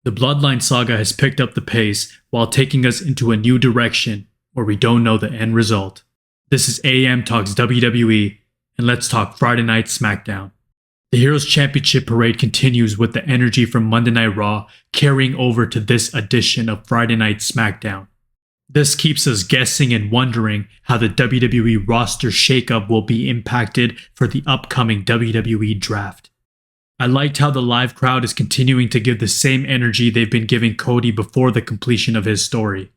The Bloodline saga has picked up the pace while taking us into a new direction where we don't know the end result. This is AM Talks WWE, and let's talk Friday Night Smackdown. The Heroes Championship parade continues with the energy from Monday Night Raw carrying over to this edition of Friday Night Smackdown. This keeps us guessing and wondering how the WWE roster shakeup will be impacted for the upcoming WWE draft. I liked how the live crowd is continuing to give the same energy they've been giving Cody before the completion of his story.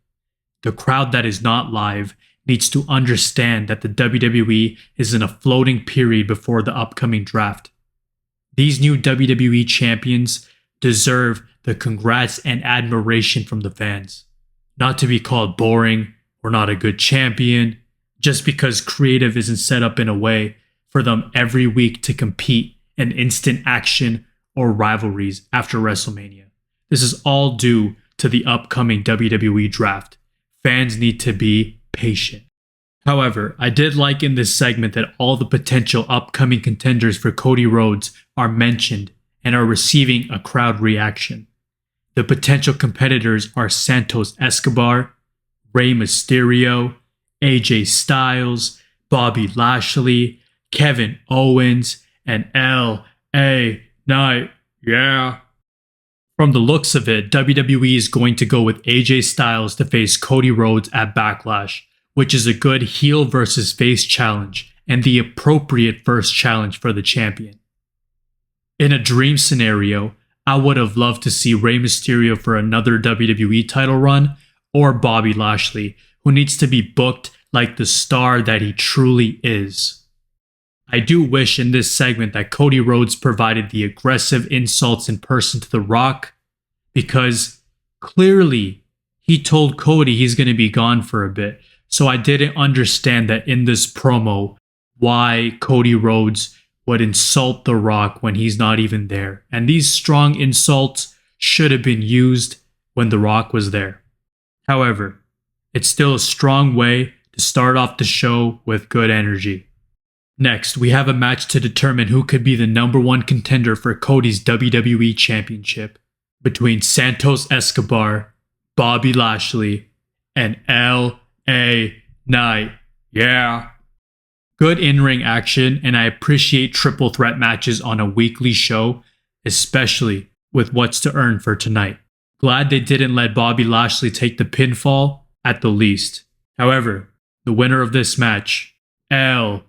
The crowd that is not live needs to understand that the WWE is in a floating period before the upcoming draft. These new WWE champions deserve the congrats and admiration from the fans. Not to be called boring or not a good champion, just because creative isn't set up in a way for them every week to compete in instant action or rivalries after WrestleMania. This is all due to the upcoming WWE draft. Fans need to be patient. However, I did like in this segment that all the potential upcoming contenders for Cody Rhodes are mentioned and are receiving a crowd reaction. The potential competitors are Santos Escobar, Rey Mysterio, AJ Styles, Bobby Lashley, Kevin Owens, and LA Knight. Yeah. From the looks of it, WWE is going to go with AJ Styles to face Cody Rhodes at Backlash, which is a good heel versus face challenge and the appropriate first challenge for the champion. In a dream scenario, I would have loved to see Rey Mysterio for another WWE title run, or Bobby Lashley, who needs to be booked like the star that he truly is. I do wish in this segment that Cody Rhodes provided the aggressive insults in person to The Rock, because clearly he told Cody he's going to be gone for a bit, so I didn't understand that in this promo why Cody Rhodes would insult The Rock when he's not even there. And these strong insults should have been used when The Rock was there. However, it's still a strong way to start off the show with good energy. Next, we have a match to determine who could be the number one contender for Cody's WWE Championship between Santos Escobar, Bobby Lashley, and LA Knight. Yeah. Good in-ring action, and I appreciate triple threat matches on a weekly show, especially with what's to earn for tonight. Glad they didn't let Bobby Lashley take the pinfall, at the least. However, the winner of this match, LA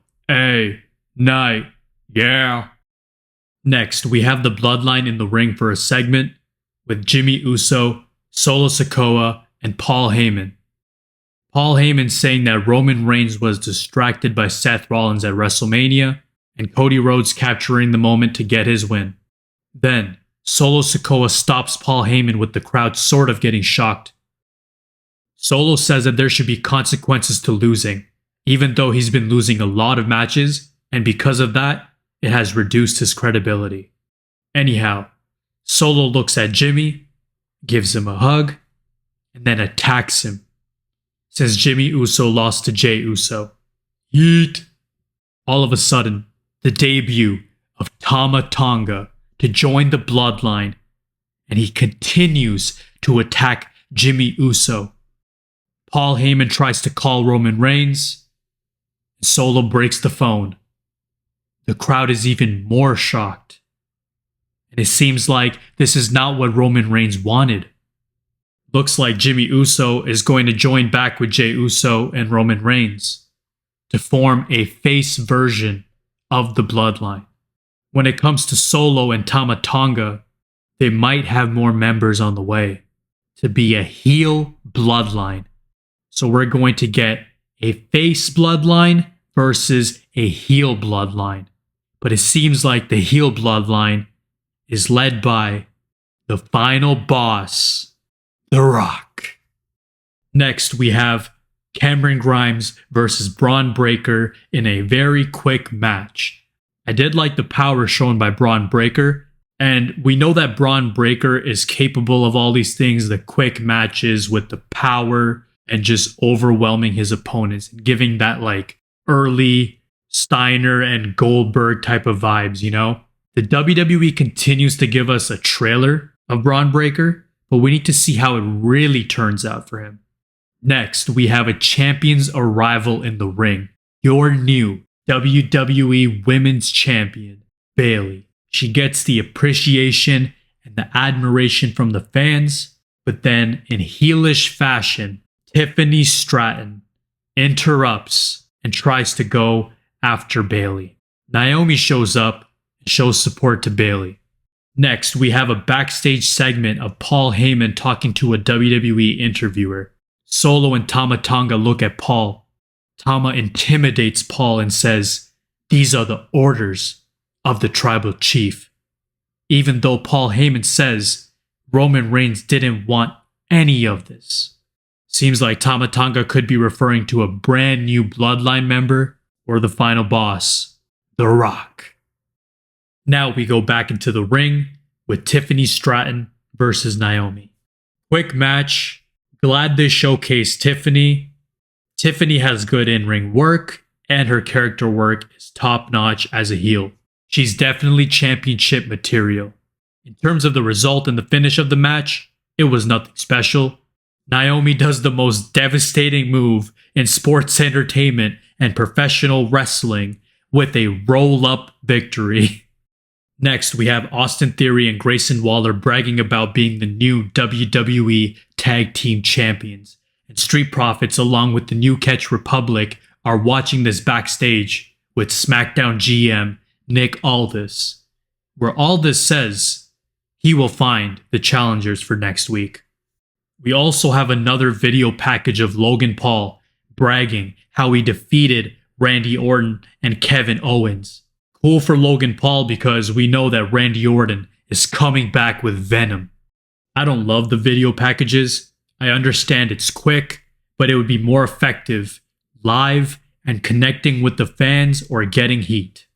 Knight. Yeah. Next, we have the Bloodline in the ring for a segment with Jimmy Uso, Solo Sikoa, and Paul Heyman. Paul Heyman saying that Roman Reigns was distracted by Seth Rollins at WrestleMania, and Cody Rhodes capturing the moment to get his win. Then, Solo Sikoa stops Paul Heyman with the crowd sort of getting shocked. Solo says that there should be consequences to losing, even though he's been losing a lot of matches, and because of that, it has reduced his credibility. Anyhow, Solo looks at Jimmy, gives him a hug, and then attacks him, since Jimmy Uso lost to Jey Uso. Yeet! All of a sudden, the debut of Tama Tonga to join the Bloodline, and he continues to attack Jimmy Uso. Paul Heyman tries to call Roman Reigns, and Solo breaks the phone. The crowd is even more shocked, and it seems like this is not what Roman Reigns wanted. Looks like Jimmy Uso is going to join back with Jey Uso and Roman Reigns to form a face version of the Bloodline. When it comes to Solo and Tama Tonga, they might have more members on the way to be a heel Bloodline. So we're going to get a face Bloodline versus a heel Bloodline. But it seems like the heel Bloodline is led by the final boss, The Rock. Next, we have Cameron Grimes versus Braun Breaker in a very quick match. I did like the power shown by Braun Breaker, and we know that Braun Breaker is capable of all these things, the quick matches with the power and just overwhelming his opponents and giving that like early Steiner and Goldberg type of vibes, you know? The WWE continues to give us a trailer of Braun Breaker, but we need to see how it really turns out for him. Next, we have a champion's arrival in the ring. Your new WWE Women's Champion, Bayley. She gets the appreciation and the admiration from the fans, but then in heelish fashion, Tiffany Stratton interrupts and tries to go after Bayley. Naomi shows up and shows support to Bayley. Next, we have a backstage segment of Paul Heyman talking to a WWE interviewer. Solo and Tama Tonga look at Paul. Tama intimidates Paul and says, "These are the orders of the tribal chief." Even though Paul Heyman says Roman Reigns didn't want any of this. Seems like Tama Tonga could be referring to a brand new Bloodline member or the final boss, The Rock. Now we go back into the ring with Tiffany Stratton versus Naomi. Quick match. Glad they showcased Tiffany. Tiffany has good in-ring work, and her character work is top-notch as a heel. She's definitely championship material. In terms of the result and the finish of the match, it was nothing special. Naomi does the most devastating move in sports entertainment and professional wrestling with a roll-up victory. Next, we have Austin Theory and Grayson Waller bragging about being the new WWE Tag Team Champions. And Street Profits, along with the New Catch Republic, are watching this backstage with Smackdown GM Nick Aldis, where Aldis says he will find the challengers for next week. We also have another video package of Logan Paul bragging how he defeated Randy Orton and Kevin Owens. Cool for Logan Paul because we know that Randy Orton is coming back with Venom. I don't love the video packages. I understand it's quick, but it would be more effective live and connecting with the fans or getting heat.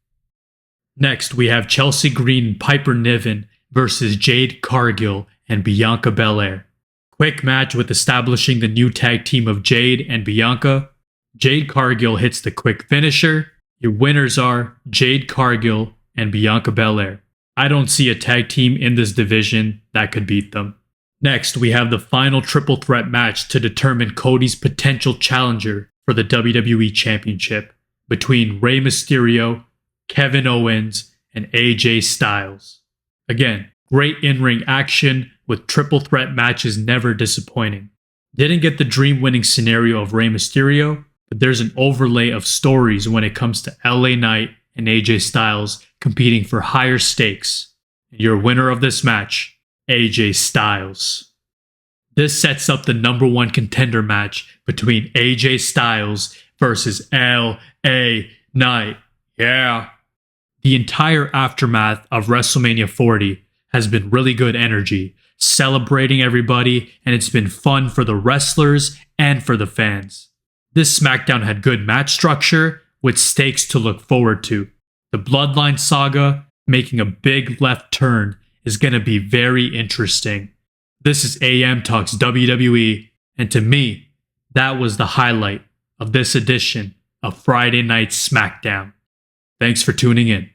Next, we have Chelsea Green and Piper Niven versus Jade Cargill and Bianca Belair. Quick match with establishing the new tag team of Jade and Bianca. Jade Cargill hits the quick finisher. Your winners are Jade Cargill and Bianca Belair. I don't see a tag team in this division that could beat them. Next, we have the final triple threat match to determine Cody's potential challenger for the WWE Championship between Rey Mysterio, Kevin Owens, and AJ Styles. Again, great in-ring action with triple threat matches never disappointing. Didn't get the dream-winning scenario of Rey Mysterio, but there's an overlay of stories when it comes to LA Knight and AJ Styles competing for higher stakes. And your winner of this match, AJ Styles. This sets up the number one contender match between AJ Styles versus LA Knight. Yeah. The entire aftermath of WrestleMania 40 has been really good energy, celebrating everybody, and it's been fun for the wrestlers and for the fans. This SmackDown had good match structure with stakes to look forward to. The Bloodline saga making a big left turn is going to be very interesting. This is AM Talks WWE, and to me, that was the highlight of this edition of Friday Night SmackDown. Thanks for tuning in.